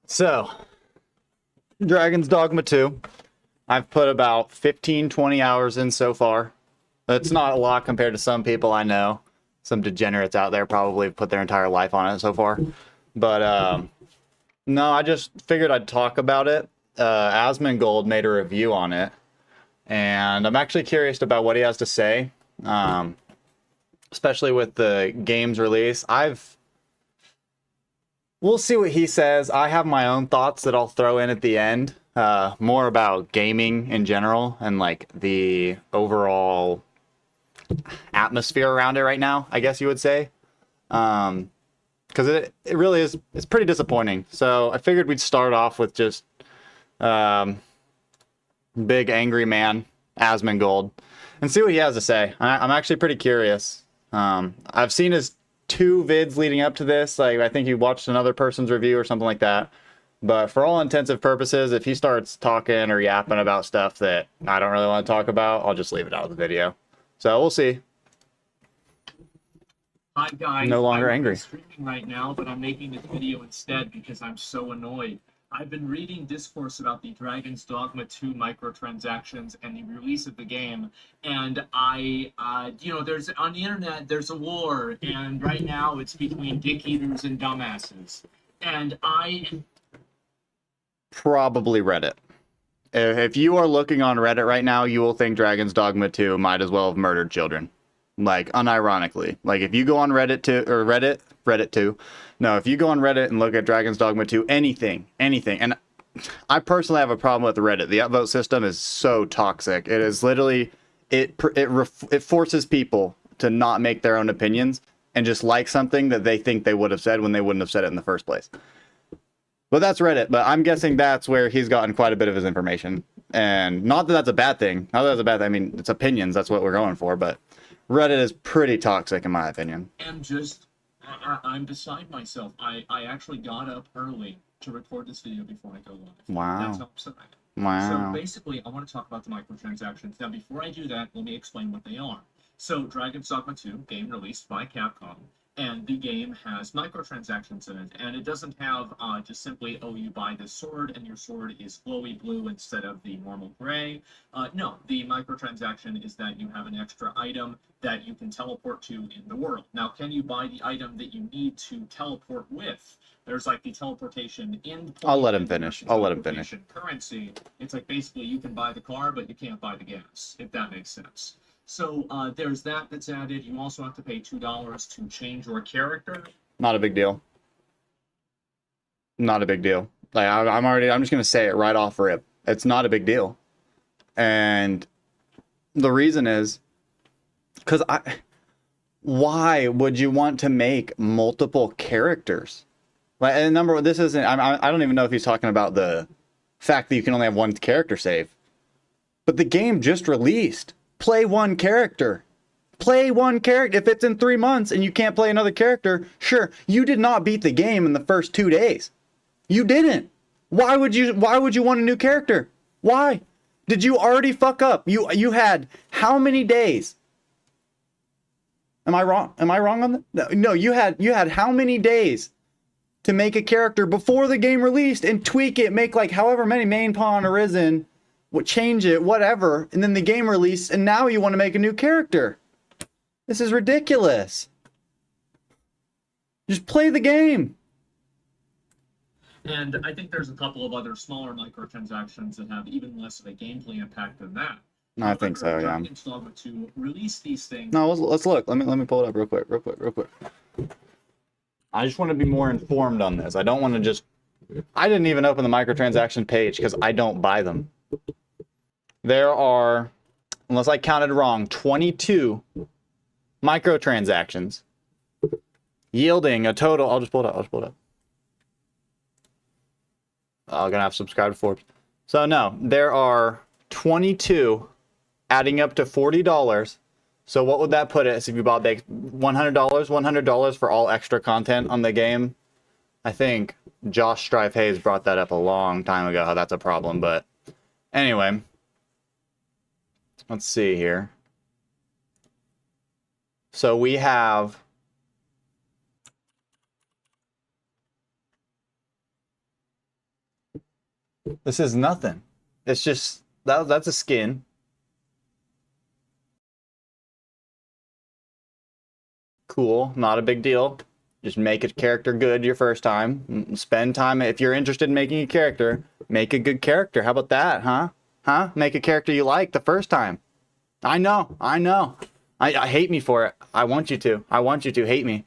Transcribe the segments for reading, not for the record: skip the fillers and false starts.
So, Dragon's Dogma 2. I've put about 15, 20 hours in so far. That's not a lot compared to some people I know. Some degenerates out there probably put their entire life on it so far. But, no, I just figured I'd talk about it. Asmongold made a review on it. And I'm actually curious about what he has to say. Especially with the game's release. We'll see what he says. I have my own thoughts that I'll throw in at the end. More about gaming in general and like the overall atmosphere around it right now, I guess you would say. Because it really is, it's pretty disappointing. So I figured we'd start off with just big angry man, Asmongold, and see what he has to say. I'm actually pretty curious. I've seen his 2 vids leading up to this. Like, I think he watched another person's review or something like that. But for all intensive purposes, if he starts talking or yapping about stuff that I don't really want to talk about, I'll just leave it out of the video. So we'll see. Hi guys, No longer I'm angry. streaming right now, but I'm making this video instead because I'm so annoyed. I've been reading discourse about the Dragon's Dogma 2 microtransactions and the release of the game, and there's on the internet, there's a war, and right now it's between dick eaters and dumbasses. And Probably Reddit. If you are looking on Reddit right now, you will think Dragon's Dogma 2 might as well have murdered children. Like, unironically. Like, if you go on Reddit 2. No, if you go on Reddit and look at Dragon's Dogma 2, anything. And I personally have a problem with Reddit. The upvote system is so toxic. It is literally, it forces people to not make their own opinions and just like something that they think they would have said when they wouldn't have said it in the first place. But that's Reddit. But I'm guessing that's where he's gotten quite a bit of his information. And not that that's a bad thing. Not that that's a bad thing. I mean, it's opinions. That's what we're going for. But Reddit is pretty toxic, in my opinion. I'm beside myself. I actually got up early to record this video before I go live. Wow. That's how upset I am. Wow. So basically, I want to talk about the microtransactions. Now, before I do that, let me explain what they are. So, Dragon's Dogma 2, game released by Capcom, and the game has microtransactions in it, and it doesn't have just simply, oh, you buy this sword, and your sword is glowy blue instead of the normal gray. No, the microtransaction is that you have an extra item that you can teleport to in the world. Now, can you buy the item that you need to teleport with? There's like the teleportation in. I'll let him finish. Currency. It's like basically you can buy the car, but you can't buy the gas, if that makes sense. So there's that's added. You also have to pay $2 to change your character. Not a big deal. Not a big deal. Like I'm just gonna say it right off rip. It's not a big deal. And the reason is because why would you want to make multiple characters? Like, and number one, this isn't. I don't even know if he's talking about the fact that you can only have one character save. But the game just released. Play one character. Play one character. If it's in 3 months and you can't play another character, sure, you did not beat the game in the first 2 days. You didn't. Why would you want a new character? Why? Did you already fuck up? You had how many days? Am I wrong? Am I wrong on that? No, you had how many days to make a character before the game released and tweak it, make like however many main pawn arisen, change it, whatever, and then the game released, and now you want to make a new character. This is ridiculous. Just play the game. And I think there's a couple of other smaller microtransactions that have even less of a gameplay impact than that. I think so, yeah. Dragon's Dogma 2 release these things. No, let's look. Let me pull it up real quick. I just want to be more informed on this. I don't want to just. I didn't even open the microtransaction page because I don't buy them. There are, unless I counted wrong, 22 microtransactions, yielding a total. I'll just pull it up. I'm gonna have to subscribe to Forbes. So no, there are 22, adding up to $40. So what would that put us if you bought $100? $100 for all extra content on the game. I think Josh Strife Hayes brought that up a long time ago, how that's a problem. But anyway, let's see here. So we have This is nothing. It's just that's a skin. Cool, not a big deal. Just make a character good your first time. Spend time if you're interested in making a character, make a good character. How about that, huh? Huh? Make a character you like the first time. I know. I hate me for it. I want you to. I want you to hate me.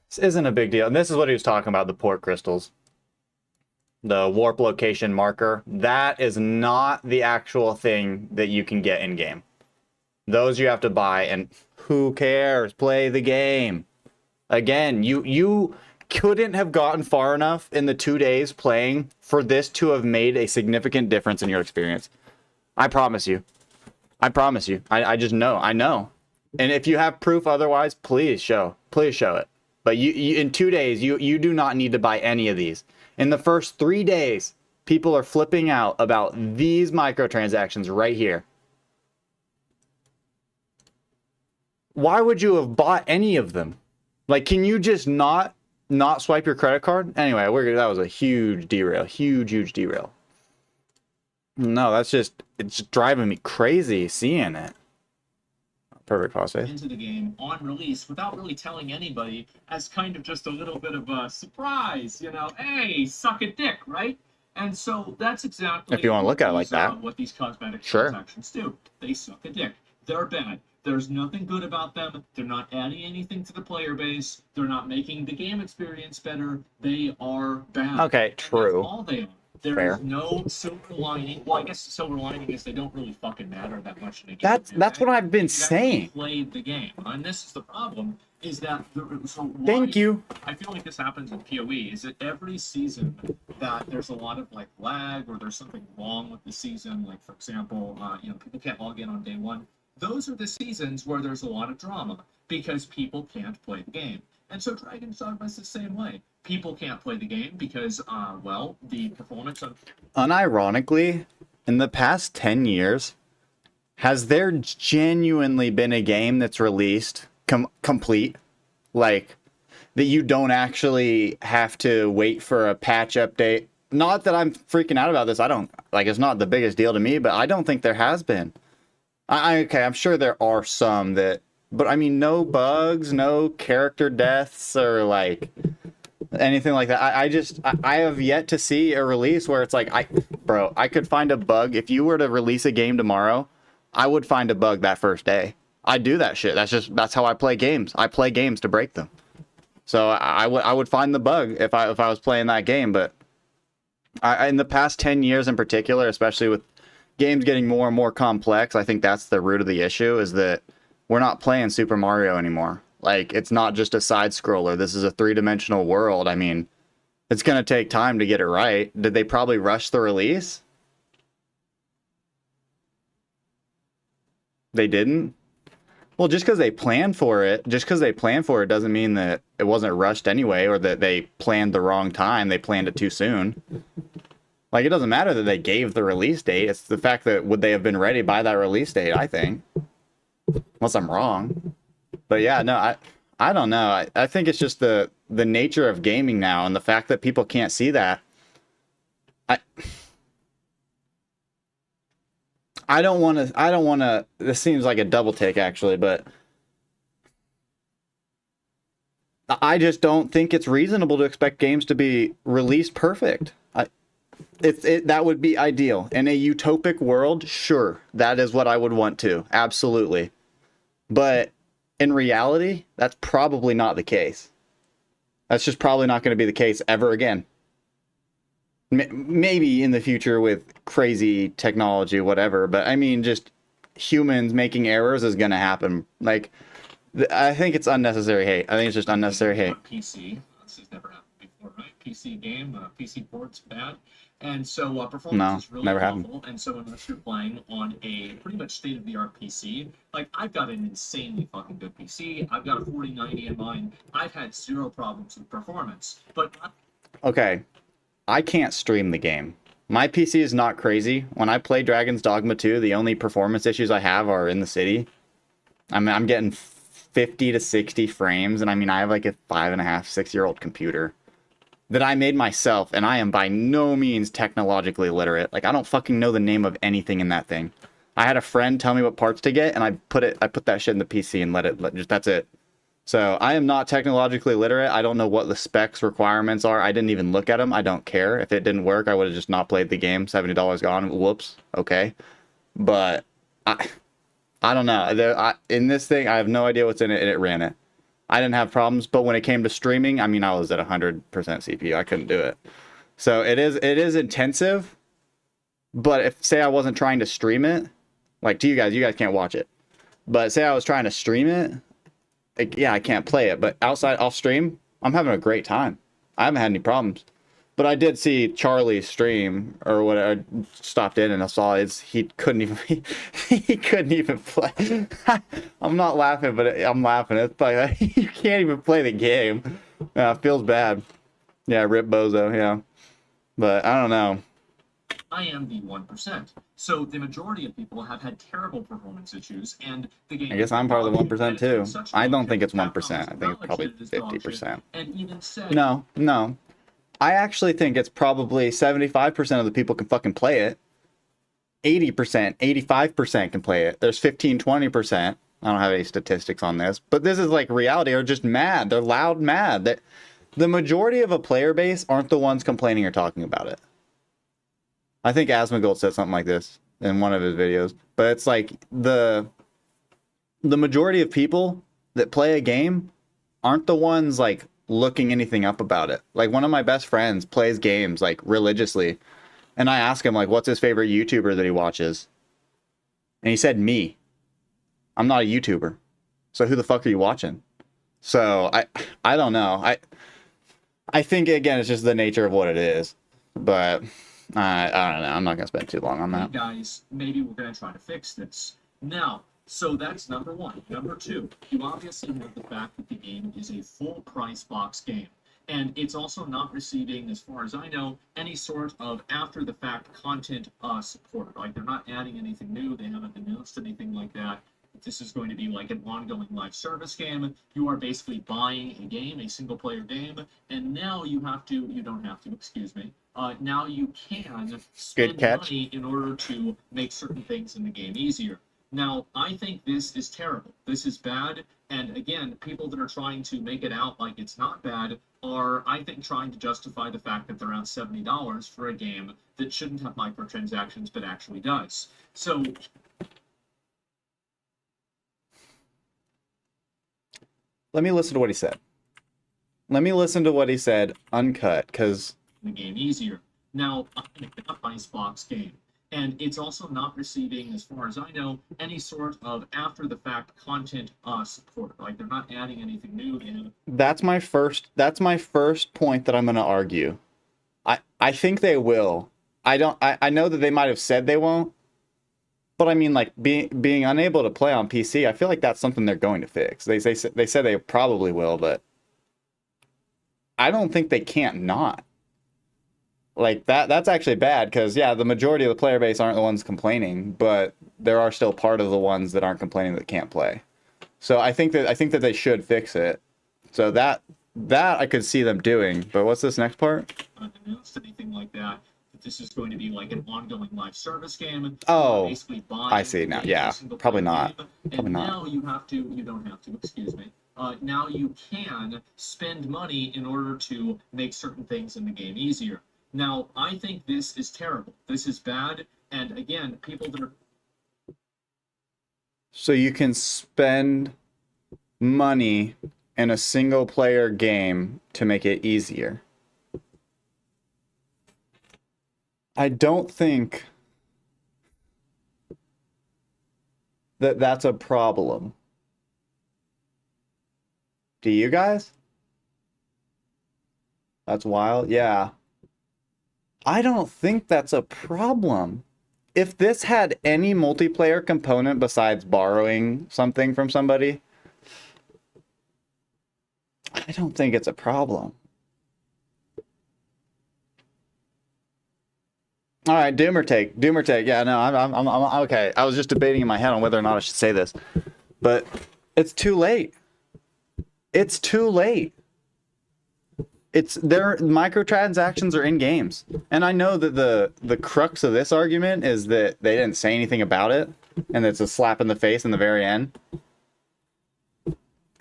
This isn't a big deal. And this is what he was talking about, the port crystals. The warp location marker. That is not the actual thing that you can get in game. Those you have to buy, and who cares? Play the game. Again, you couldn't have gotten far enough in the 2 days playing for this to have made a significant difference in your experience. I promise you. I promise you. I just know. I know. And if you have proof otherwise, please show. Please show it. But you in 2 days, you do not need to buy any of these. In the first 3 days, people are flipping out about these microtransactions right here. Why would you have bought any of them? Like, can you just not swipe your credit card? Anyway, that was a huge derail. Huge derail. No, it's just driving me crazy seeing it. Perfect pause save. Into the game on release without really telling anybody, as kind of just a little bit of a surprise, you know, hey, suck a dick, right? And so that's exactly If you want to look at it like that. What these cosmetic Sure. transactions do. They suck a dick. They're bad. There's nothing good about them. They're not adding anything to the player base. They're not making the game experience better. They are bad. Okay, true. That's all they are. There Fair. is no silver lining. Well, I guess the silver lining is they don't really fucking matter that much in a game. That's what I've been You saying. played the game, and this is the problem. Is that Thank you. I feel like this happens in PoE. Is that every season that there's a lot of like lag or there's something wrong with the season? Like for example, people can't log in on day one. Those are the seasons where there's a lot of drama because people can't play the game. And so Dragon's Dogma is the same way. People can't play the game because, the performance of... Unironically, in the past 10 years, has there genuinely been a game that's released complete? Like, that you don't actually have to wait for a patch update? Not that I'm freaking out about this. It's not the biggest deal to me, but I don't think there has been. Okay, I'm sure there are some that... But, I mean, no bugs, no character deaths, or, like... anything like that. I have yet to see a release where it's like, I could find a bug. If you were to release a game tomorrow, I would find a bug that first day. I do that shit. That's how I play games. I play games to break them. So I would find the bug if I was playing that game. But in the past 10 years in particular, especially with games getting more and more complex, I think that's the root of the issue, is that we're not playing Super Mario anymore. Like, it's not just a side scroller. This is a 3-dimensional world. I mean, it's going to take time to get it right. Did they probably rush the release? They didn't? Well, just because they planned for it doesn't mean that it wasn't rushed anyway, or that they planned the wrong time. They planned it too soon. Like, it doesn't matter that they gave the release date. It's the fact that would they have been ready by that release date, I think. Unless I'm wrong. But yeah, no, I don't know. I think it's just the nature of gaming now, and the fact that people can't see that. I don't want to, this seems like a double take actually, but I just don't think it's reasonable to expect games to be released perfect. That would be ideal. In a utopic world, sure, that is what I would want to. Absolutely. But in reality, that's probably not the case. That's just probably not going to be the case ever again. Maybe in the future with crazy technology, whatever. But I mean, just humans making errors is going to happen. Like, I think it's unnecessary hate. I think it's just unnecessary hate. PC. This has never happened before, right? PC game, PC port's bad. And so performance is really awful. And so unless you're playing on a pretty much state-of-the-art PC, like I've got an insanely fucking good PC. I've got a 4090 in mine. I've had zero problems with performance. But okay, I can't stream the game. My PC is not crazy. When I play Dragon's Dogma 2, the only performance issues I have are in the city. I'm getting 50 to 60 frames, and I mean, I have like a 5.5, 6-year-old computer. that I made myself, and I am by no means technologically literate. Like, I don't fucking know the name of anything in that thing. I had a friend tell me what parts to get, and I put that shit in the PC and that's it. So I am not technologically literate. I don't know what the specs requirements are. I didn't even look at them. I don't care. If it didn't work, I would have just not played the game. $70 gone. Whoops. Okay. But I don't know. In this thing, I have no idea what's in it, and it ran it. I didn't have problems, but when it came to streaming, I mean, I was at 100% CPU. I couldn't do it. So it is intensive, but if, say I wasn't trying to stream it, like to you guys can't watch it. But say I was trying to stream it, like, yeah, I can't play it, but off stream, I'm having a great time. I haven't had any problems. But I did see Charlie's stream or whatever. Stopped in and I saw he couldn't even he couldn't even play. I'm not laughing, but I'm laughing. It's like you can't even play the game. Yeah, it feels bad. Yeah, rip Bozo. Yeah, but I don't know. I am the 1%. So the majority of people have had terrible performance issues, and the game. I guess I'm part of the 1% too. I don't think it's 1%. I think it's probably 50%. And even said, No. I actually think it's probably 75% of the people can fucking play it. 80%, 85% can play it. There's 15, 20%. I don't have any statistics on this, but this is like reality, are just mad. They're loud mad. That the majority of a player base aren't the ones complaining or talking about it. I think Asmongold said something like this in one of his videos, but it's like the majority of people that play a game aren't the ones like looking anything up about it. Like one of my best friends plays games like religiously, and I ask him like what's his favorite YouTuber that he watches, and he said me. I'm not a YouTuber, so who the fuck are you watching? So I don't know. I think again it's just the nature of what it is, but I don't know. I'm not gonna spend too long on that. Hey guys, maybe we're gonna try to fix this now. So that's number one. Number two, you obviously have the fact that the game is a full price box game. And it's also not receiving, as far as I know, any sort of after the fact content support. Like they're not adding anything new, they haven't announced anything like that. This is going to be like an ongoing live service game. You are basically buying a game, a single player game, and now you don't have to, excuse me. Now you can spend money in order to make certain things in the game easier. Now, I think this is terrible. This is bad. And again, people that are trying to make it out like it's not bad are, I think, trying to justify the fact that they're around $70 for a game that shouldn't have microtransactions but actually does. So let me listen to what he said. Let me listen to what he said uncut, because the game easier. Now, I'm a Icebox game. And it's also not receiving, as far as I know, any sort of after-the-fact content support. Like they're not adding anything new. That's my first point that I'm going to argue. I think they will. I know that they might have said they won't, but I mean, like being unable to play on PC, I feel like that's something they're going to fix. They said they probably will, but I don't think they can't not. Like that's actually bad because yeah, the majority of the player base aren't the ones complaining, but there are still part of the ones that aren't complaining that can't play. So I think that they should fix it. So that I could see them doing. But what's this next part? Announced anything like that. This is going to be like an ongoing live service game. Oh, basically I see now. Yeah, probably not. Probably not. Now you don't have to, excuse me. Now you can spend money in order to make certain things in the game easier. Now, I think this is terrible. This is bad. And again, people that are... So you can spend money in a single player game to make it easier. I don't think that that's a problem. Do you guys? That's wild. Yeah. I don't think that's a problem. If this had any multiplayer component besides borrowing something from somebody, I don't think it's a problem. All right, Doomer take. Yeah, no, I'm okay. I was just debating in my head on whether or not I should say this, but it's too late. It's too late. their microtransactions are in games. And I know that the crux of this argument is that they didn't say anything about it and it's a slap in the face in the very end.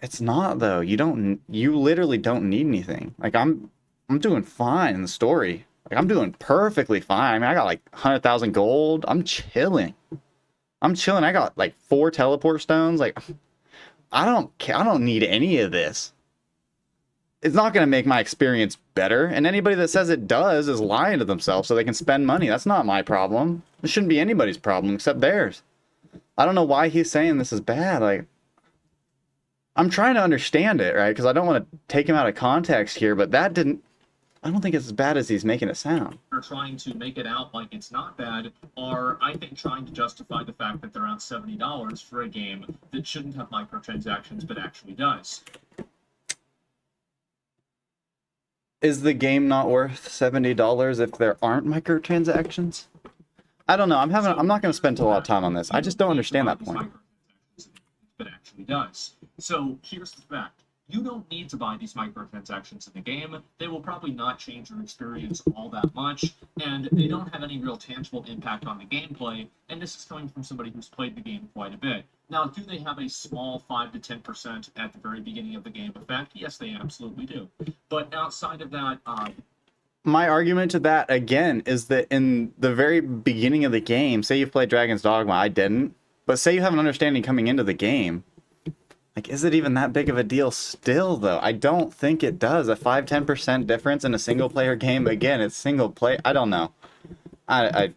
It's not though. You literally don't need anything. Like I'm doing fine in the story. Like I'm doing perfectly fine. I mean, I got like 100,000 gold. I'm chilling. I got like 4 teleport stones. Like I don't need any of this. It's not going to make my experience better. And anybody that says it does is lying to themselves so they can spend money. That's not my problem. It shouldn't be anybody's problem except theirs. I don't know why he's saying this is bad. Like, I'm trying to understand it, right? Because I don't want to take him out of context here, but I don't think it's as bad as he's making it sound. Are trying to make it out like it's not bad, are, I think, trying to justify the fact that they're out $70 for a game that shouldn't have microtransactions but actually does. Is the game not worth $70 if there aren't microtransactions? I don't know. I'm not going to spend a lot of time on this. I just don't understand that point. But actually does. So here's the fact. You don't need to buy these microtransactions in the game. They will probably not change your experience all that much, and they don't have any real tangible impact on the gameplay, and this is coming from somebody who's played the game quite a bit. Now, do they have a small 5 to 10% at the very beginning of the game effect? Yes, they absolutely do. But outside of that... my argument to that, again, is that in the very beginning of the game, say you've played Dragon's Dogma, I didn't, but say you have an understanding coming into the game, like, is it even that big of a deal still, though? I don't think it does. A 5-10% difference in a single-player game, again, it's single-player. I don't know. I'm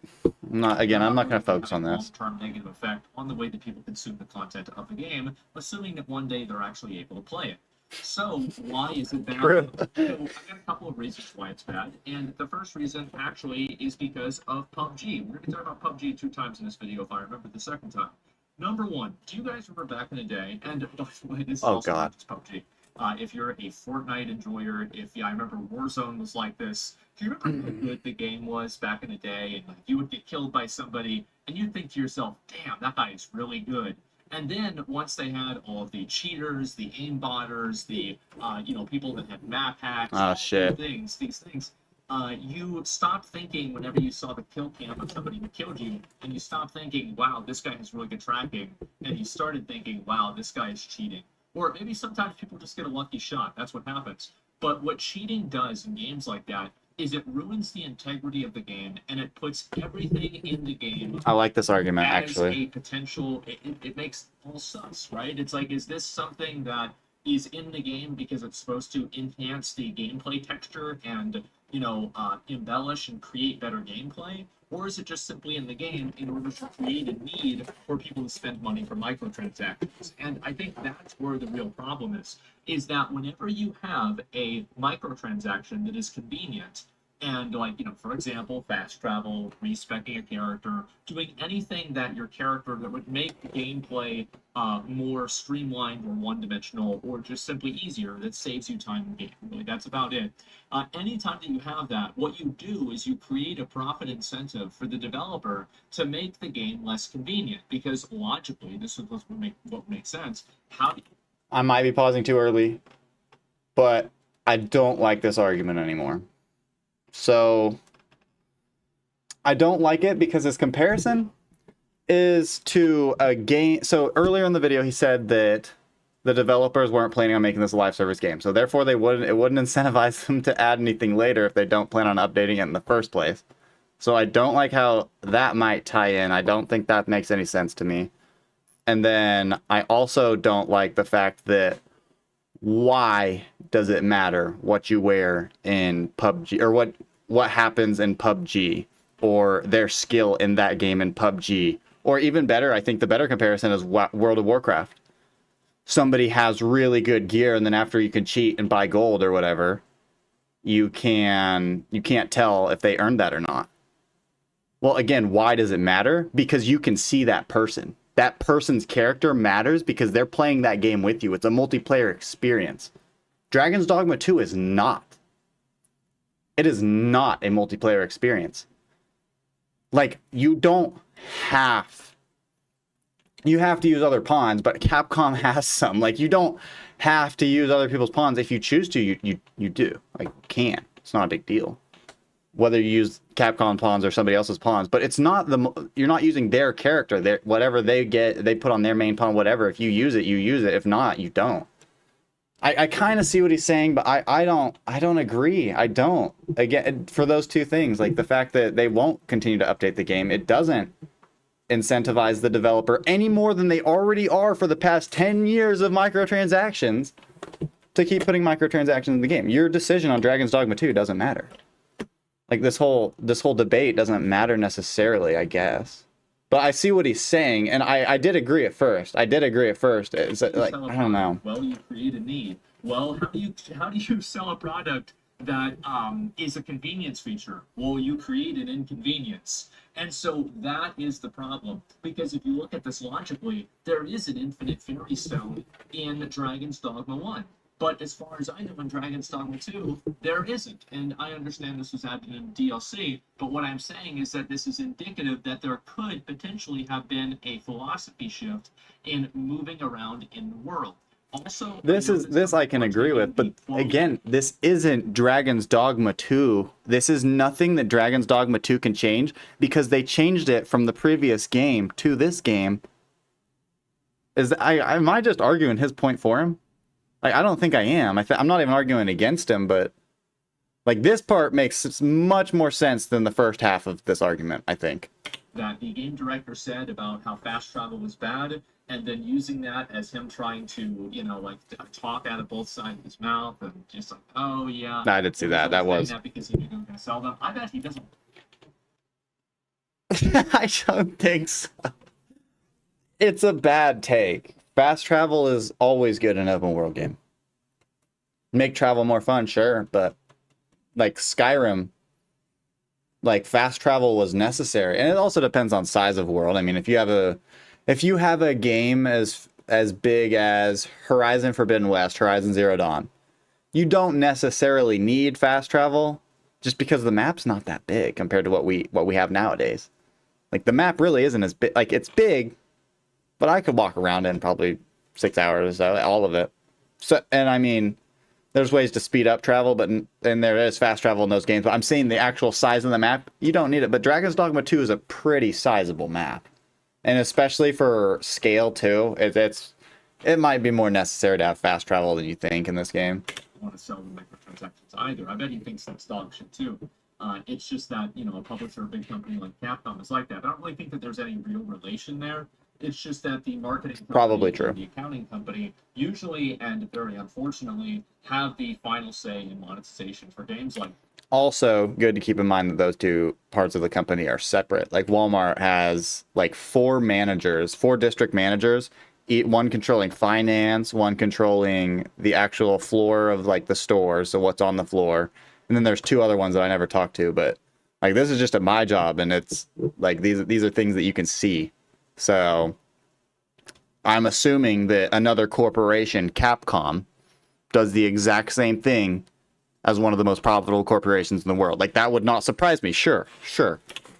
not going to focus on this. Long-term negative effect on the way that people consume the content of the game, assuming that one day they're actually able to play it. So, why is it bad? True. So, I've got a couple of reasons why it's bad, and the first reason, actually, is because of PUBG. We're going to be talking about PUBG 2 times in this video, if I remember the second time. Number one, do you guys remember back in the day, and by the way, this is also not just PUBG. If you're a Fortnite enjoyer, I remember Warzone was like this. Do you remember how good the game was back in the day? And like, you would get killed by somebody, and you'd think to yourself, damn, that guy is really good. And then once they had all of the cheaters, the aimbotters, the people that had map hacks, these things, you stopped thinking whenever you saw the kill cam of somebody who killed you, and you stopped thinking, wow, this guy has really good tracking, and you started thinking, wow, this guy is cheating. Or maybe sometimes people just get a lucky shot. That's what happens. But what cheating does in games like that is it ruins the integrity of the game, and it puts everything in the game. I like this argument, as actually. A potential, it makes all sus, right? It's like, is this something that is in the game because it's supposed to enhance the gameplay texture and embellish and create better gameplay? Or is it just simply in the game in order to create a need for people to spend money for microtransactions? And I think that's where the real problem is that whenever you have a microtransaction that is convenient, and for example, fast travel, respecking a character, doing anything that would make the gameplay more streamlined or one-dimensional, or just simply easier, that saves you time in game. Really, that's about it. Anytime that you have that, what you do is you create a profit incentive for the developer to make the game less convenient, because logically, this is what would make sense. I might be pausing too early, but I don't like this argument anymore. So I don't like it because his comparison is to a game. So earlier in the video, he said that the developers weren't planning on making this a live service game. So therefore it wouldn't incentivize them to add anything later if they don't plan on updating it in the first place. So I don't like how that might tie in. I don't think that makes any sense to me. And then I also don't like the fact that why does it matter what you wear in PUBG, or what happens in PUBG, or their skill in that game in PUBG? Or even better, I think the better comparison is World of Warcraft. Somebody has really good gear, and then after you can cheat and buy gold or whatever, you can't tell if they earned that or not. Well, again, why does it matter? Because you can see that person. That person's character matters because they're playing that game with you. It's a multiplayer experience. Dragon's Dogma 2 is not. It is not a multiplayer experience. Like, you have to use other pawns, but Capcom has some. Like, you don't have to use other people's pawns. If you choose to, you do. Like, you can. It's not a big deal. Whether you use Capcom pawns or somebody else's pawns, but it's not you're not using their character. Their whatever they get, they put on their main pawn. Whatever. If you use it, you use it. If not, you don't. I kind of see what he's saying, but I don't agree. I don't. Again, for those two things, like the fact that they won't continue to update the game, it doesn't incentivize the developer any more than they already are for the past 10 years of microtransactions to keep putting microtransactions in the game. Your decision on Dragon's Dogma 2 doesn't matter. Like this whole debate doesn't matter necessarily, I guess. But I see what he's saying, and I did agree at first. It's like, I don't know. Well, you create a need. Well, how do you sell a product that is a convenience feature? Well, you create an inconvenience. And so that is the problem. Because if you look at this logically, there is an infinite fairy stone in Dragon's Dogma 1. But as far as I know in Dragon's Dogma 2, there isn't. And I understand this was added in DLC, but what I'm saying is that this is indicative that there could potentially have been a philosophy shift in moving around in the world. Also, This I can agree with, but again, this isn't Dragon's Dogma 2. This is nothing that Dragon's Dogma 2 can change because they changed it from the previous game to this game. Am I just arguing his point for him? Like, I don't think I am. I'm not even arguing against him, but like this part makes much more sense than the first half of this argument, I think. That the game director said about how fast travel was bad, and then using that as him trying to, talk out of both sides of his mouth and just like, oh yeah. I did see that. That was that because he knew they were going to sell them. I bet he doesn't. I don't think so. It's a bad take. Fast travel is always good in an open world game. Make travel more fun, sure, but like Skyrim, like fast travel was necessary, and it also depends on size of world. I mean, if you have a game as big as Horizon Forbidden West, Horizon Zero Dawn, you don't necessarily need fast travel just because the map's not that big compared to what we have nowadays. Like the map really isn't as big. Like it's big, but I could walk around in probably 6 hours or so, all of it. So, and I mean, there's ways to speed up travel, and there is fast travel in those games. But I'm saying the actual size of the map, you don't need it. But Dragon's Dogma 2 is a pretty sizable map, and especially for scale too, it might be more necessary to have fast travel than you think in this game. I want to sell the microtransactions either. I bet he thinks that's dog shit too. It's just that a publisher, a big company like Capcom is like that. I don't really think that there's any real relation there. It's just that the marketing company Probably true. and the accounting company usually, and very unfortunately, have the final say in monetization for games like. Also, good to keep in mind that those two parts of the company are separate. Like Walmart has like 4 district managers, one controlling finance, one controlling the actual floor of like the store, so what's on the floor, and then there's 2 other ones that I never talked to. But like this is just my job, and it's like these are things that you can see. So I'm assuming that another corporation, Capcom, does the exact same thing as one of the most profitable corporations in the world. Like, that would not surprise me. Sure.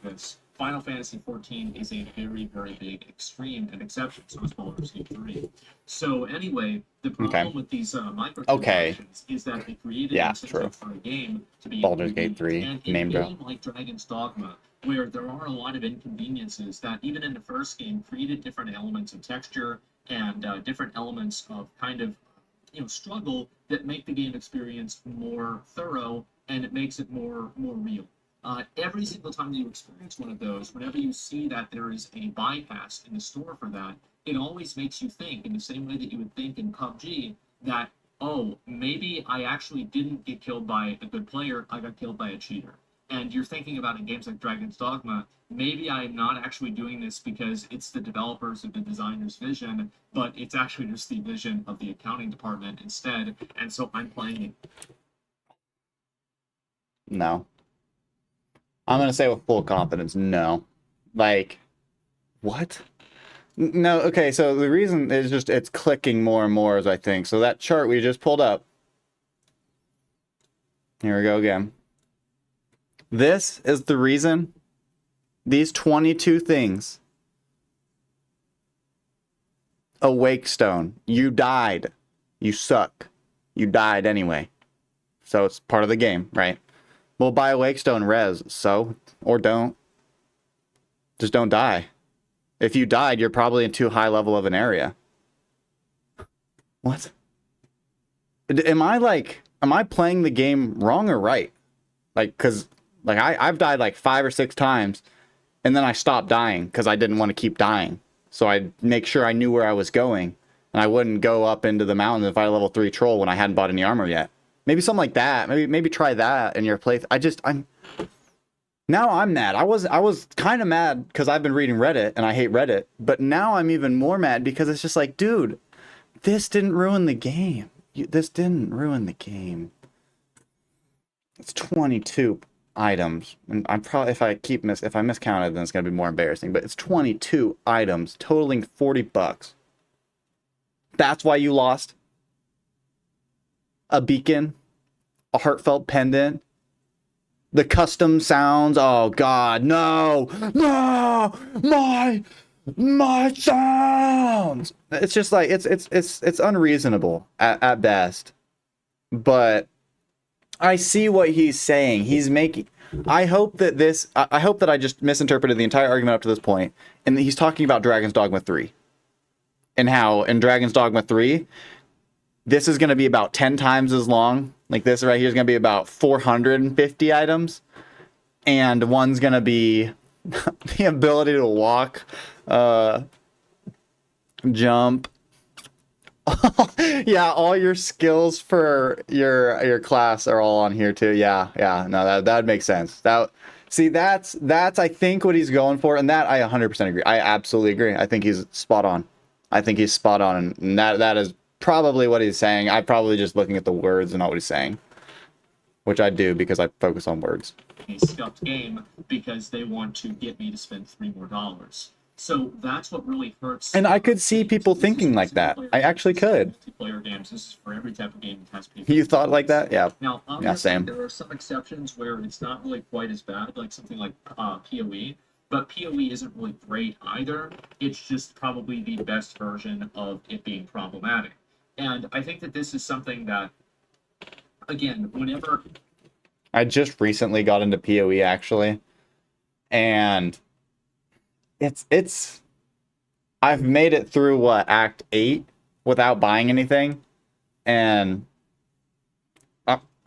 Because Final Fantasy XIV is a very, very big extreme and exception, so is Baldur's Gate 3. So anyway, the problem with these microtransactions is that they created an incentive for a game to be Baldur's Gate 3, and in a game like Dragon's Dogma, where there are a lot of inconveniences that even in the first game created different elements of texture and different elements of kind of struggle that make the game experience more thorough, and it makes it more real. Every single time that you experience one of those, whenever you see that there is a bypass in the store for that, it always makes you think in the same way that you would think in PUBG that, oh, maybe I actually didn't get killed by a good player, I got killed by a cheater. And you're thinking about in games like Dragon's Dogma, maybe I'm not actually doing this because it's the developers or the designer's vision, but it's actually just the vision of the accounting department instead, and so I'm playing it. No. I'm going to say with full confidence, no. Like, what? No, okay, so the reason is just it's clicking more and more as I think. So that chart we just pulled up. Here we go again. This is the reason these 22 things. A wake stone. You died. You suck. You died anyway. So it's part of the game, right? Well, buy a Wake Stone res, so, or don't. Just don't die. If you died, you're probably in too high level of an area. What? Am I playing the game wrong or right? Like, cause like I've died like 5 or 6 times, and then I stopped dying because I didn't want to keep dying. So I'd make sure I knew where I was going, and I wouldn't go up into the mountains and fight a level 3 troll when I hadn't bought any armor yet. Maybe something like that. Maybe try that in your playthrough. Now I'm mad. I was kind of mad because I've been reading Reddit and I hate Reddit, but now I'm even more mad because it's just like, dude, this didn't ruin the game. This didn't ruin the game. It's 22 items, and I'm probably if I miscounted, then it's gonna be more embarrassing. But it's 22 items totaling $40. That's why you lost a beacon, a heartfelt pendant. The custom sounds. Oh God, no, my sounds. It's just like it's unreasonable at best. But I see what he's saying. He's making. I hope that I just misinterpreted the entire argument up to this point, and he's talking about Dragon's Dogma 3, and how in Dragon's Dogma 3, this is going to be about 10 times as long. Like this right here is going to be about 450 items. And one's going to be the ability to walk, jump. Yeah, all your skills for your class are all on here too. Yeah. No, that makes sense. That's I think what he's going for, and that I 100% agree. I absolutely agree. I think he's spot on. And that is probably what he's saying. I'm probably just looking at the words and not what he's saying, which I do because I focus on words. A scuffed game because they want to get me to spend $3 more. So that's what really hurts. And I could see people thinking like that. I actually could. Multiplayer games. This is for every type of game that has people. You thought like that? Yeah. Now, obviously, yeah, same. There are some exceptions where it's not really quite as bad, like something like PoE. But PoE isn't really great either. It's just probably the best version of it being problematic. And I think that this is something that, again, whenever... I just recently got into PoE, actually. And it's... I've made it through, Act 8 without buying anything. And...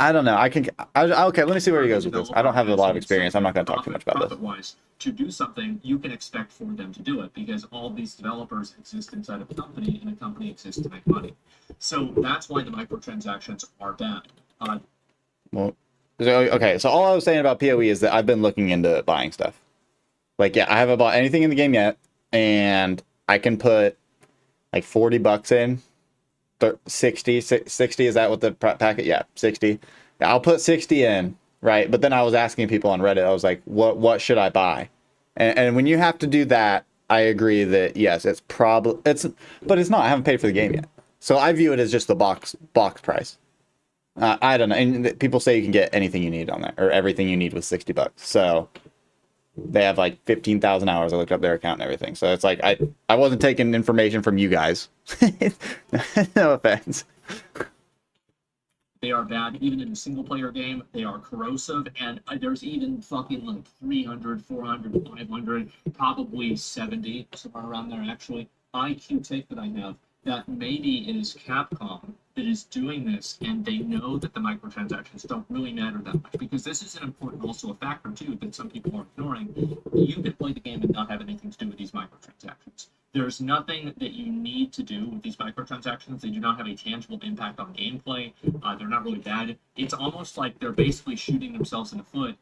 I don't know. Okay, let me see where he goes with this. I don't have a lot of experience. I'm not going to talk too much about this. Profit-wise, to do something, you can expect for them to do it because all these developers exist inside of a company, and a company exists to make money. So that's why the microtransactions are bad. So all I was saying about PoE is that I've been looking into buying stuff. Like, yeah, I haven't bought anything in the game yet, and I can put like $40 in. 60, is that what the packet? Yeah, 60. Yeah, I'll put 60 in, right? But then I was asking people on Reddit, I was like, what should I buy? And when you have to do that, I agree that yes, but it's not. I haven't paid for the game yet, so I view it as just the box price. I don't know. And people say you can get anything you need on that, or everything you need with $60. So they have like 15,000 hours. I looked up their account and everything. So it's like I wasn't taking information from you guys. No offense. They are bad even in a single player game. They are corrosive, and there's even fucking like 300, 400, 500, probably 70, somewhere around there actually. IQ take that I have that maybe it is Capcom that is doing this, and they know that the microtransactions don't really matter that much, because this is an important also a factor too that some people are ignoring. You can play the game and not have anything to do with these microtransactions. There's nothing that you need to do with these microtransactions. They do not have a tangible impact on gameplay. They're not really bad. It's almost like they're basically shooting themselves in the foot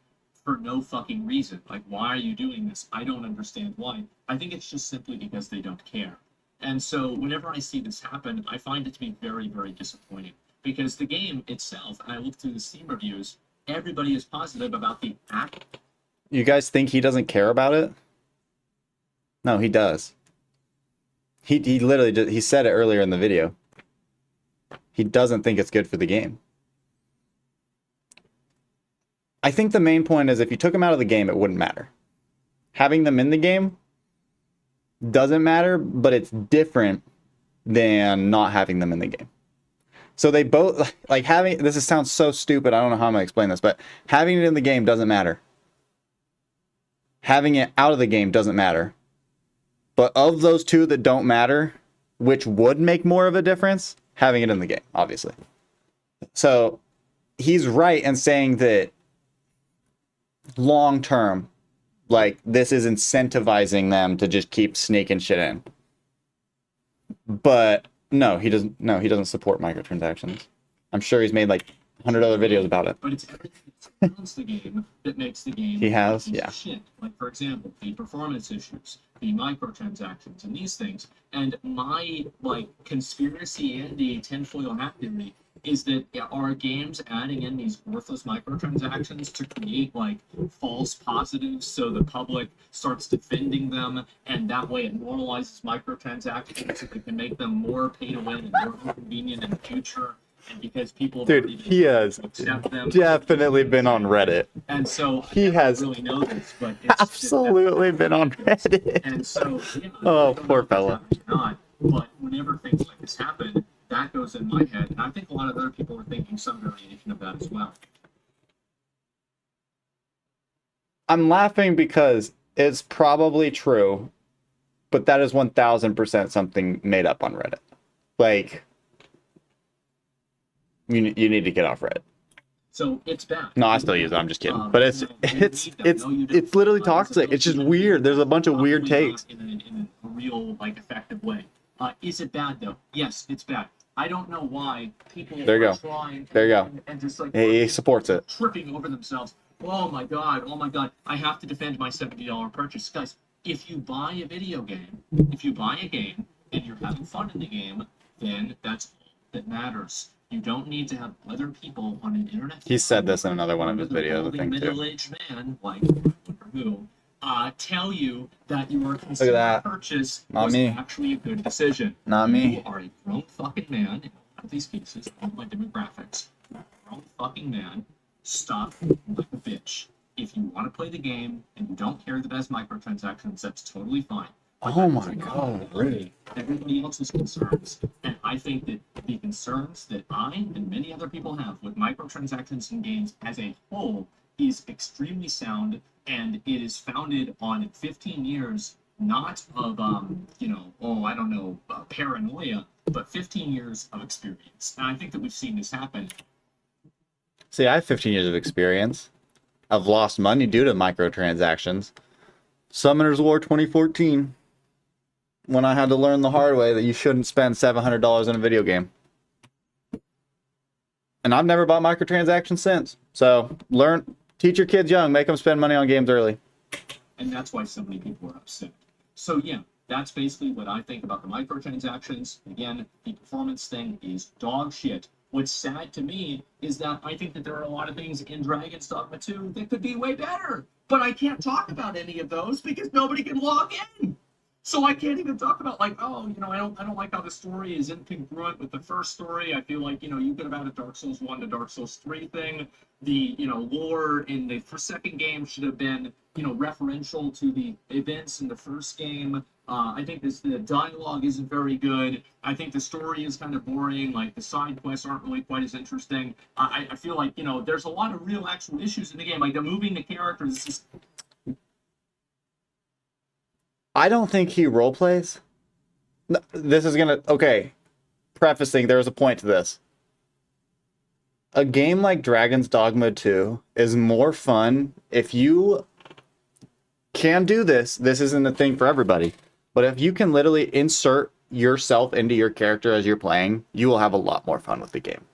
for no fucking reason. Like, why are you doing this? I don't understand why. I think it's just simply because they don't care. And so whenever I see this happen, I find it to be very, very disappointing. Because the game itself, and I look through the Steam reviews, everybody is positive about the act. You guys think he doesn't care about it? No, he does. He literally he said it earlier in the video. He doesn't think it's good for the game. I think the main point is if you took him out of the game, it wouldn't matter. Having them in the game doesn't matter, but it's different than not having them in the game. So they both like having this sounds so stupid. I don't know how I'm gonna explain this, but having it in the game doesn't matter. Having it out of the game doesn't matter. But of those two that don't matter, which would make more of a difference? Having it in the game, obviously. So he's right in saying that long term, like this is incentivizing them to just keep sneaking shit in. But no, he doesn't. No, he doesn't support microtransactions. I'm sure he's made like 100 other videos about it. But it's everything that surrounds the game that makes the game He has, a piece yeah. of shit. Like, for example, the performance issues, the microtransactions, and these things. And my, like, conspiracy and the tinfoil hat theory is that are games adding in these worthless microtransactions to create, like, false positives so the public starts defending them, and that way it normalizes microtransactions so they can make them more pay to win and more inconvenient in the future. And because people Dude, he has definitely been on Reddit. and so He has really know this, but it's absolutely been on Reddit. and so Oh, poor fella. Not, but whenever things like this happen, that goes in my head, and I think a lot of other people are thinking some variation of that as well. I'm laughing because it's probably true, but that is 1000% something made up on Reddit. Like, you need to get off Reddit. So it's bad. No, I still use it. I'm just kidding. But it's literally toxic. It's just weird. There's a bunch of weird takes. In a real, like, effective way. Is it bad though? Yes, it's bad. I don't know why people are trying and just like he supports it. Tripping over themselves. Oh my god, I have to defend my $70 purchase. Guys, if you buy a video game, if you buy a game and you're having fun in the game, then that's all that matters. You don't need to have other people on an internet. He said this in another one of his videos, I think, too. Middle-aged man, like, who, tell you that your consumer purchase was actually a good decision. Not me. You are a grown fucking man in one of these cases, all my demographics. You're a grown fucking man. Stop like a bitch. If you want to play the game and you don't care that it has microtransactions, that's totally fine. Oh my god, really? Everybody else's concerns. And I think that the concerns that I and many other people have with microtransactions in games as a whole is extremely sound, and it is founded on 15 years, not of, paranoia, but 15 years of experience. And I think that we've seen this happen. See, I have 15 years of experience. I've lost money due to microtransactions. Summoner's War 2014. When I had to learn the hard way that you shouldn't spend $700 on a video game. And I've never bought microtransactions since. So, teach your kids young, make them spend money on games early. And that's why so many people are upset. So yeah, that's basically what I think about the microtransactions. Again, the performance thing is dog shit. What's sad to me is that I think that there are a lot of things in Dragon's Dogma 2 that could be way better. But I can't talk about any of those because nobody can log in. So I can't even talk about, like, I don't like how the story is incongruent with the first story. I feel like, you could have had a Dark Souls 1 to Dark Souls 3 thing. The, lore in the second game should have been, referential to the events in the first game. I think the dialogue isn't very good. I think the story is kind of boring. Like, the side quests aren't really quite as interesting. I feel like, there's a lot of real actual issues in the game. Like, the moving the characters is I don't think he roleplays. This is gonna... Okay. Prefacing, there's a point to this. A game like Dragon's Dogma 2 is more fun if you can do this. This isn't a thing for everybody. But if you can literally insert yourself into your character as you're playing, you will have a lot more fun with the game.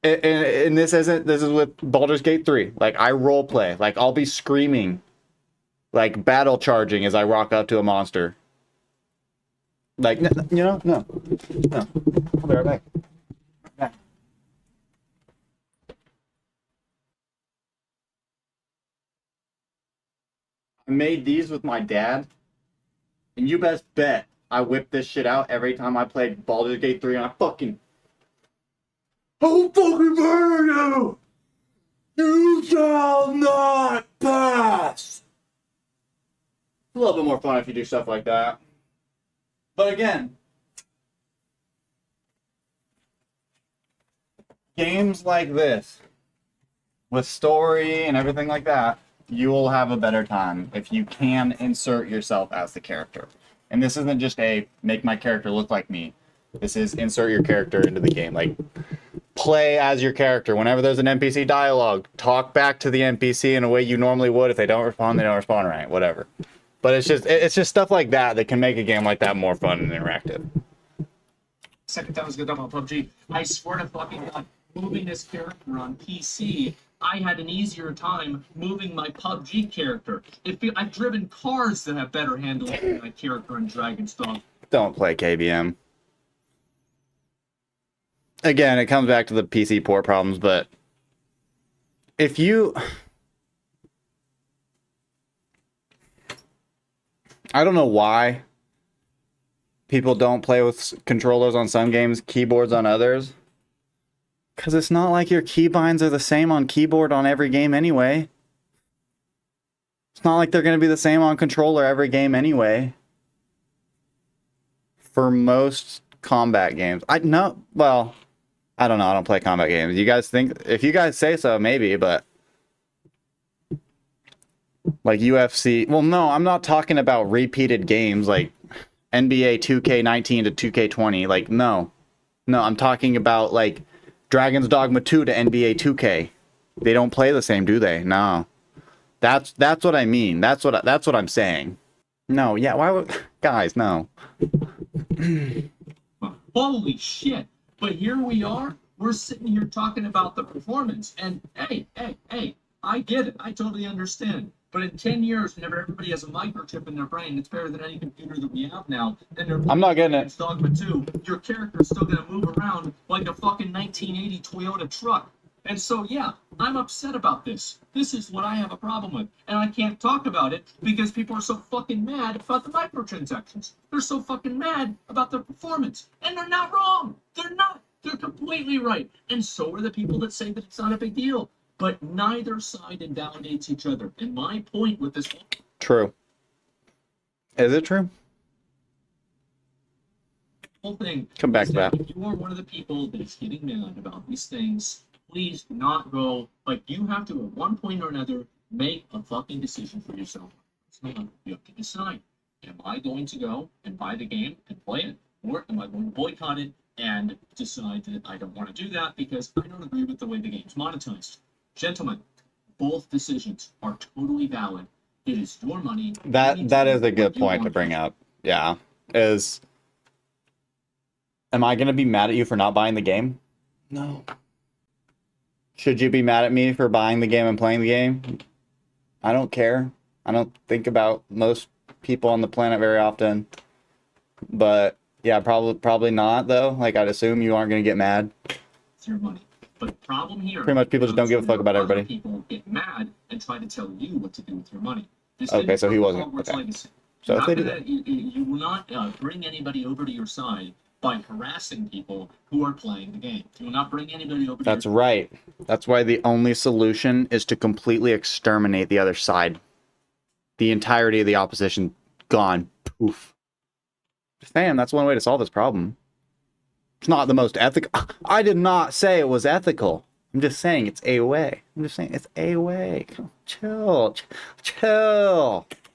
And this is with Baldur's Gate 3. Like, I roleplay. Like, I'll be screaming. Like, battle charging as I walk up to a monster. Like, no. I'll be right back. I made these with my dad. And you best bet I whip this shit out every time I played Baldur's Gate 3 and I fucking murder you! You shall not pass! A little bit more fun if you do stuff like that. But again, games like this, with story and everything like that, you will have a better time if you can insert yourself as the character. And this isn't just a make my character look like me. This is insert your character into the game. Like, play as your character. Whenever there's an NPC dialogue, talk back to the NPC in a way you normally would. If they don't respond, they don't respond, right? Whatever. But it's just stuff like that that can make a game like that more fun and interactive. Second time I was gonna talk about PUBG. I swear to fucking God, moving this character on PC, I had an easier time moving my PUBG character. I've driven cars that have better handling than my character in Dragon's Dogma. Don't play KBM. Again, it comes back to the PC port problems, but if you... I don't know why people don't play with controllers on some games, keyboards on others. Because it's not like your keybinds are the same on keyboard on every game anyway. It's not like they're going to be the same on controller every game anyway. For most combat games. I don't know. I don't play combat games. You guys think, if you guys say so, maybe, but like UFC, well, no, I'm not talking about repeated games like NBA 2K19 to 2K20. Like, no, I'm talking about like Dragon's Dogma 2 to NBA 2K. They don't play the same, do they? No, that's what I mean. That's what I'm saying. No, yeah, why would guys? No. Holy shit! But here we are. We're sitting here talking about the performance, and hey, I get it. I totally understand. But in 10 years, whenever everybody has a microchip in their brain, it's better than any computer that we have now. And they're I'm not getting it. Dogma 2, your character's still gonna move around like a fucking 1980 Toyota truck. And so, yeah, I'm upset about this. This is what I have a problem with. And I can't talk about it because people are so fucking mad about the microtransactions. They're so fucking mad about the performance. And they're not wrong. They're not. They're completely right. And so are the people that say that it's not a big deal. But neither side invalidates each other. And my point with this True. Is it true? whole thing Come back is to that. if you are one of the people that is getting mad about these things, please do not go, like, you have to, at one point or another, make a fucking decision for yourself. It's not, you have to decide, am I going to go and buy the game and play it, or am I going to boycott it and decide that I don't want to do that because I don't agree with the way the game's monetized? Gentlemen, both decisions are totally valid. It is your money. That is a good point to bring up. Yeah. Am I going to be mad at you for not buying the game? No. Should you be mad at me for buying the game and playing the game? I don't care. I don't think about most people on the planet very often. But yeah, probably not though. Like, I'd assume you aren't going to get mad. It's your money. But the problem here, pretty much people just don't give a fuck about everybody. People get mad and try to tell you what to do with your money. Okay, so he wasn't. Okay. So if they do that, you will not bring anybody over to your side by harassing people who are playing the game. You will not bring anybody over. That's right. That's why the only solution is to completely exterminate the other side. The entirety of the opposition gone. Poof. Just saying, that's one way to solve this problem. It's not the most ethical. I did not say it was ethical. I'm just saying it's a way. I'm just saying it's a way. Chill.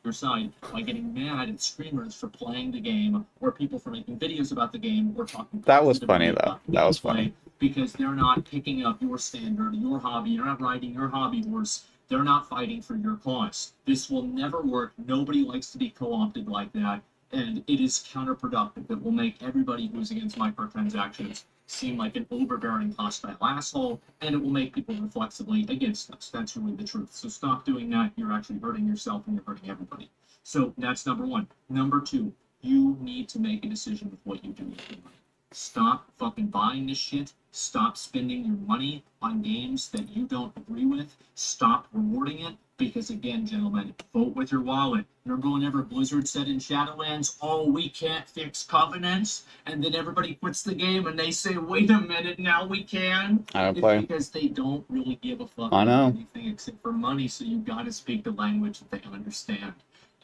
Your side by getting mad at streamers for playing the game, or people for making videos about the game, or talking. That was funny though. That was funny because they're not picking up your standard, your hobby. You're not riding your hobby horse. They're not fighting for your cause. This will never work. Nobody likes to be co-opted like that. And it is counterproductive. It will make everybody who's against microtransactions seem like an overbearing, hostile asshole, and it will make people reflexively against us. That's really the truth. So stop doing that. You're actually hurting yourself and you're hurting everybody. So that's number one. Number two, you need to make a decision with what you do with your money. Stop fucking buying this shit. Stop spending your money on games that you don't agree with. Stop rewarding it. Because again, gentlemen, vote with your wallet. Remember whenever Blizzard said in Shadowlands, oh, we can't fix covenants? And then everybody quits the game and they say, wait a minute, now we can? I don't play. Because they don't really give a fuck I know. about anything except for money, so you gotta speak the language that they understand.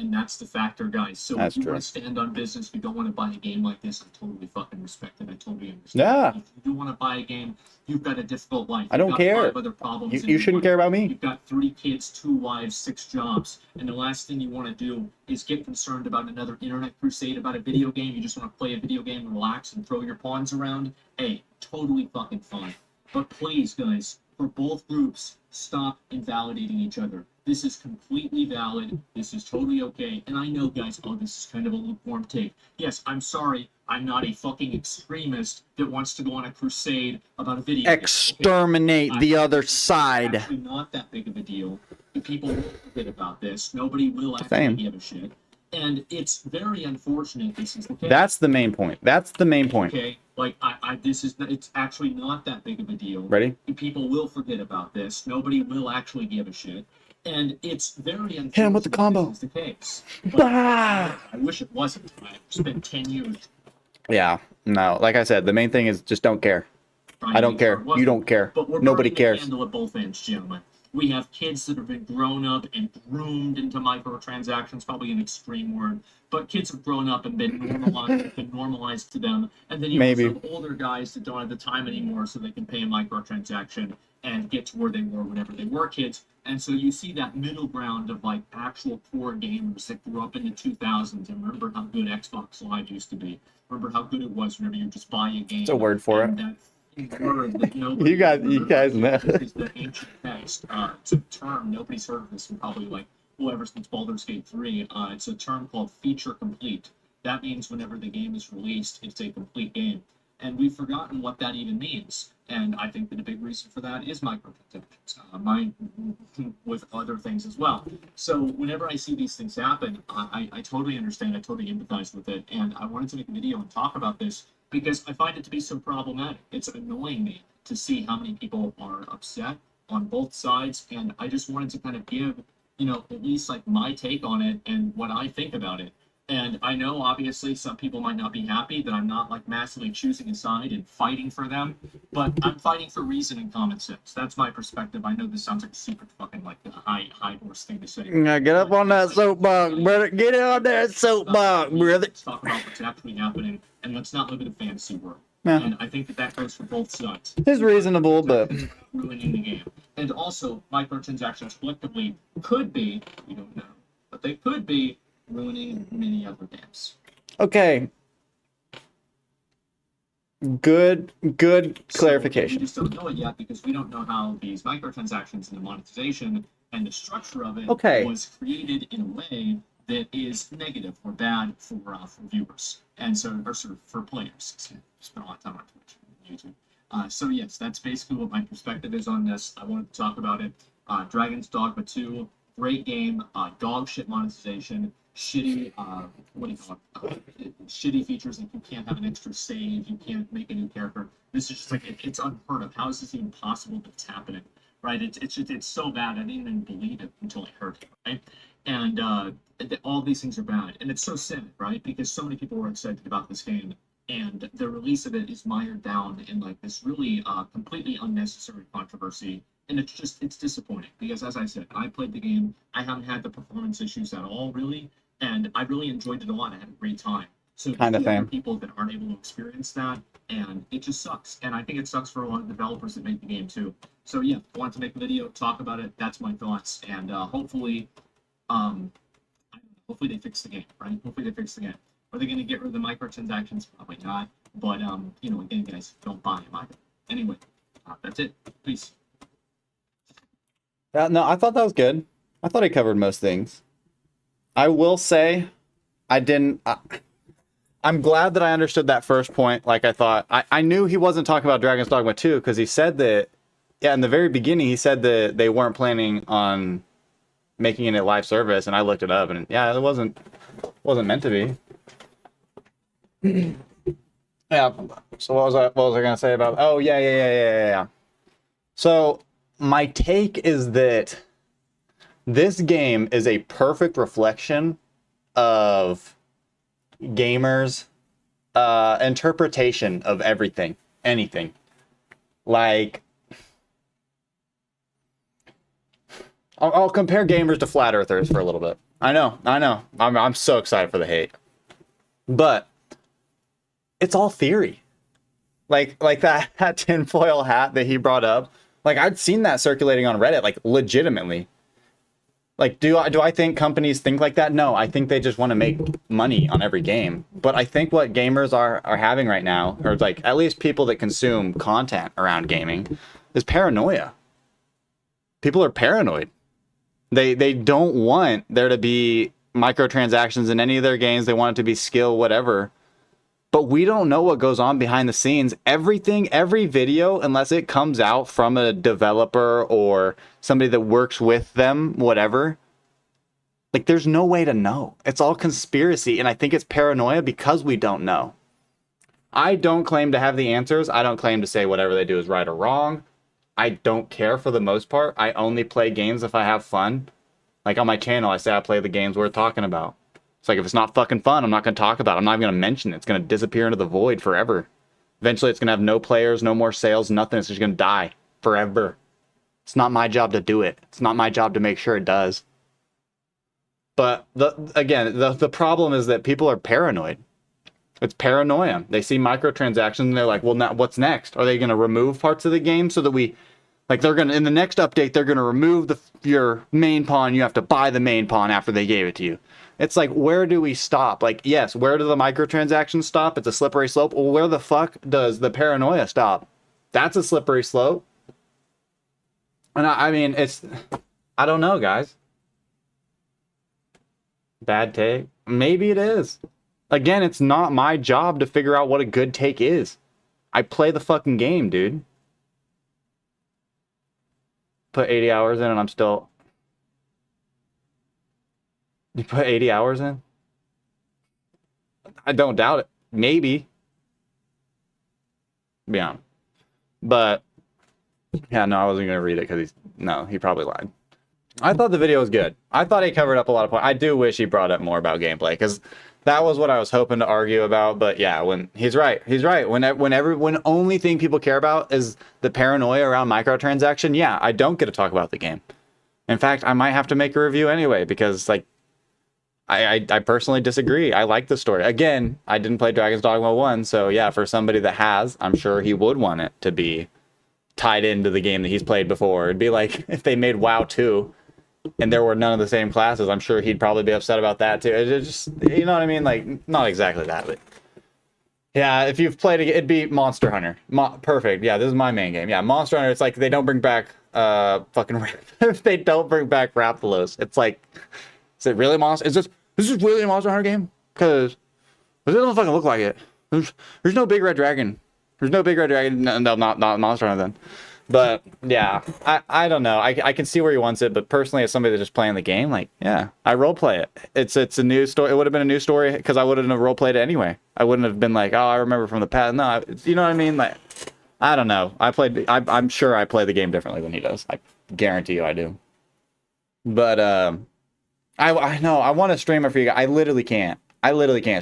And that's the factor, guys. So That's if you true. want to stand on business, you don't want to buy a game like this, I totally fucking respect it. I totally understand. Yeah. If you do want to buy a game, you've got a difficult life. I don't You've got care. 5 other problems You shouldn't care about me. You've got 3 kids, 2 wives, 6 jobs, and the last thing you want to do is get concerned about another internet crusade about a video game. You just want to play a video game, relax, and throw your pawns around. Hey, totally fucking fine. But please, guys, for both groups, stop invalidating each other. This is completely valid. This is totally okay. And I know, guys, oh, this is kind of a lukewarm take. Yes, I'm sorry. I'm not a fucking extremist that wants to go on a crusade about a video game. Exterminate the other side. It's actually not that big of a deal. People will forget about this. Nobody will actually give a shit. And it's very unfortunate this is the case. That's the main point. That's the main point. Okay, like it's actually not that big of a deal. Ready? People will forget about this. Nobody will actually give a shit. And it's very unfortunate Hit him with the combo. this is the case. I wish it wasn't. I spent 10 years. Yeah, no. Like I said, the main thing is just don't care. I don't care. You don't care. Nobody cares. Handle at both ends, gentlemen. We have kids that have been grown up and groomed into microtransactions, probably an extreme word, but kids have grown up and been normalized to them. And then you also have older guys that don't have the time anymore so they can pay a microtransaction and get to where they were whenever they were kids. And so you see that middle ground of like actual core gamers that grew up in the 2000s and remember how good Xbox Live used to be. Remember how good it was whenever you just buy a game. It's a word for it. Word that you guys know. Is the ancient text. It's a term, nobody's heard of this in probably like, ever since Baldur's Gate 3. It's a term called feature complete. That means whenever the game is released, it's a complete game. And we've forgotten what that even means. And I think that a big reason for that is microtransactions, with other things as well. So whenever I see these things happen, I totally understand, I totally empathize with it. And I wanted to make a video and talk about this because I find it to be so problematic. It's annoying me to see how many people are upset on both sides. And I just wanted to kind of give, at least like my take on it and what I think about it. And I know, obviously, some people might not be happy that I'm not, like, massively choosing a side and fighting for them, but I'm fighting for reason and common sense. That's my perspective. I know this sounds like a super fucking, like, high horse thing to say. Yeah, get up on that soapbox, brother. Get on that soapbox, brother. Let's talk about what's actually happening, and let's not live in a fantasy world. Yeah. And I think that goes for both sides. It's reasonable, but ruining the game. And also, microtransactions collectively could be, we don't know, but they could be ruining many other games. Okay. Good clarification. We just don't know it yet because we don't know how these microtransactions and the monetization and the structure of it was created in a way that is negative or bad for viewers and so or sort of for players. Spend a lot of time on Twitch and YouTube. So yes, that's basically what my perspective is on this. I wanted to talk about it. Dragon's Dogma 2, great game. Dog shit monetization. Shitty, shitty features like you can't have an extra save, you can't make a new character. This is just like it's unheard of. How is this even possible that it's happening? Right? It's so bad. I didn't even believe it until I heard it. Right? And all these things are bad, and it's so sad, right? Because so many people were excited about this game, and the release of it is mired down in like this really completely unnecessary controversy. And it's disappointing because, as I said, I played the game. I haven't had the performance issues at all, really, and I really enjoyed it a lot. I had a great time. So kind of thing. People that aren't able to experience that, and it just sucks. And I think it sucks for a lot of developers that make the game too. So yeah, I wanted to make a video, talk about it. That's my thoughts, and hopefully they fix the game, right? Hopefully they fix the game. Are they going to get rid of the microtransactions? Probably not. But again, guys, don't buy them either. Anyway, that's it. Peace. No, I thought that was good. I thought he covered most things. I will say, I didn't. I'm glad that I understood that first point. Like I thought, I knew he wasn't talking about Dragon's Dogma 2 because he said that. Yeah, in the very beginning, he said that they weren't planning on making it a live service, and I looked it up, and yeah, it wasn't meant to be. Yeah. So what was I gonna say about? Oh yeah. So my take is that this game is a perfect reflection of gamers' interpretation of anything. Like, I'll compare gamers to flat earthers for a little bit. I know. I'm so excited for the hate. But it's all theory. Like that tinfoil hat that he brought up. Like, I'd seen that circulating on Reddit, like, legitimately. Like, do I think companies think like that? No, I think they just want to make money on every game. But I think what gamers are having right now, or like at least people that consume content around gaming, is paranoia. People are paranoid. They don't want there to be microtransactions in any of their games. They want it to be skill, whatever. But we don't know what goes on behind the scenes. Everything, every video, unless it comes out from a developer or somebody that works with them, whatever, like, there's no way to know. It's all conspiracy, and I think it's paranoia because we don't know. I don't claim to have the answers. I don't claim to say whatever they do is right or wrong. I don't care for the most part. I only play games if I have fun. Like, on my channel, I say I play the games we're talking about. It's like, if it's not fucking fun, I'm not going to talk about it. I'm not even going to mention it. It's going to disappear into the void forever. Eventually, it's going to have no players, no more sales, nothing. It's just going to die forever. It's not my job to do it. It's not my job to make sure it does. But, the problem is that people are paranoid. It's paranoia. They see microtransactions and they're like, well, now what's next? Are they going to remove parts of the game so that we... Like, they're going to... In the next update, they're going to remove your main pawn. You have to buy the main pawn after they gave it to you. It's like, where do we stop? Like, yes, where do the microtransactions stop? It's a slippery slope. Well, where the fuck does the paranoia stop? That's a slippery slope. And I mean, it's... I don't know, guys. Bad take? Maybe it is. Again, it's not my job to figure out what a good take is. I play the fucking game, dude. Put 80 hours in and I'm still... You put 80 hours in? I don't doubt it. Maybe. Be honest. But, yeah, no, I wasn't going to read it because he probably lied. I thought the video was good. I thought he covered up a lot of points. I do wish he brought up more about gameplay because that was what I was hoping to argue about. But yeah, when he's right. When only thing people care about is the paranoia around microtransaction, yeah, I don't get to talk about the game. In fact, I might have to make a review anyway because, like, I personally disagree. I like the story. Again, I didn't play Dragon's Dogma 1, so yeah, for somebody that has, I'm sure he would want it to be tied into the game that he's played before. It'd be like if they made WoW 2 and there were none of the same classes. I'm sure he'd probably be upset about that too. It's just, you know what I mean? Like, not exactly that, but yeah, if you've played it, it'd be Monster Hunter. Perfect. Yeah, this is my main game. Yeah, Monster Hunter, it's like they don't bring back they don't bring back Rathalos. It's like, is it really Monster? Is this really a Monster Hunter game? Because it doesn't fucking look like it. There's no big red dragon. There's no big red dragon. No, not Monster Hunter then. But yeah, I don't know. I can see where he wants it, but personally, as somebody that's just playing the game, like, yeah, I roleplay it. It's a new story. It would have been a new story because I wouldn't have roleplayed it anyway. I wouldn't have been like, oh, I remember from the past. No, you know what I mean? Like, I don't know. I'm sure I play the game differently than he does. I guarantee you I do. But I know I want to stream it for you guys. I literally can't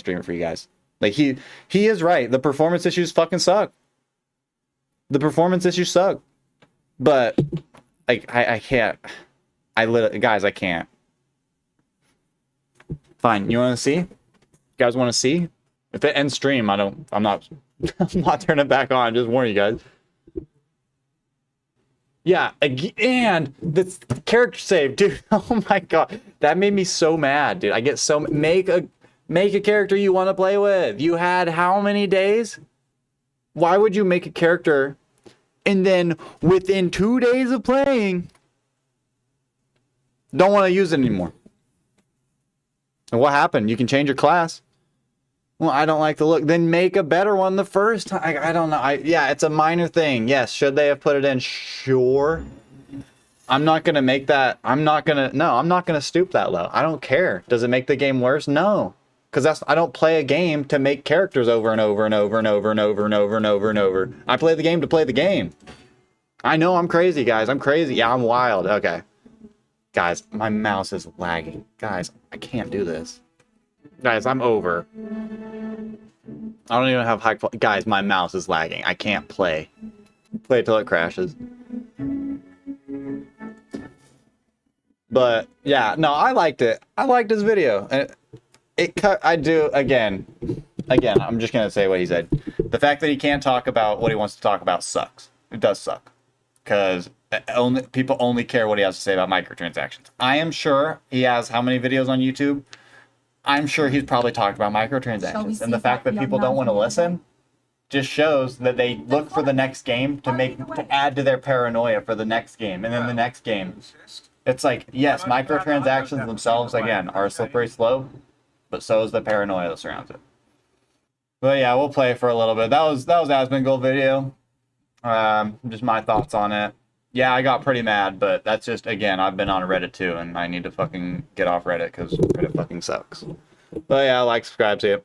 stream it for you guys. Like, he is right. The performance issues fucking suck. The performance issues suck. But like, I can't. Guys, I can't. Fine. You want to see? You guys want to see? If it ends stream, I'm not turning it back on. Just warn you guys. Yeah, and the character save, dude. Oh my god, that made me so mad, dude. I get so make a character you want to play with. You had how many days? Why would you make a character and then within 2 days of playing don't want to use it anymore? And what happened? You can change your class. Well, I don't like the look. Then make a better one the first time. I don't know. Yeah, it's a minor thing. Yes, should they have put it in? Sure. I'm not going to make that. I'm not going to stoop that low. I don't care. Does it make the game worse? No. Because I don't play a game to make characters over and over and over and over and over and over and over and over. I play the game to play the game. I know I'm crazy, guys. I'm crazy. Yeah, I'm wild. Okay. Guys, my mouse is lagging. Guys, I can't do this. Guys, I'm over. I don't even have high quality. Guys, my mouse is lagging. I can't play. Play till it crashes. But yeah, no, I liked it. I liked his video. And it cut. I do again. I'm just gonna say what he said. The fact that he can't talk about what he wants to talk about sucks. It does suck, because people only care what he has to say about microtransactions. I am sure he has how many videos on YouTube? I'm sure he's probably talked about microtransactions, and the fact that people don't want to listen just shows that they look for the next game to add to their paranoia for the next game, and then the next game. It's like, yes, microtransactions themselves again are a slippery slope, but so is the paranoia that surrounds it. But yeah, we'll play for a little bit. That was Asmongold video. Just my thoughts on it. Yeah, I got pretty mad, but that's just, again, I've been on Reddit too, and I need to fucking get off Reddit because Reddit fucking sucks. But yeah, like, subscribe, see you.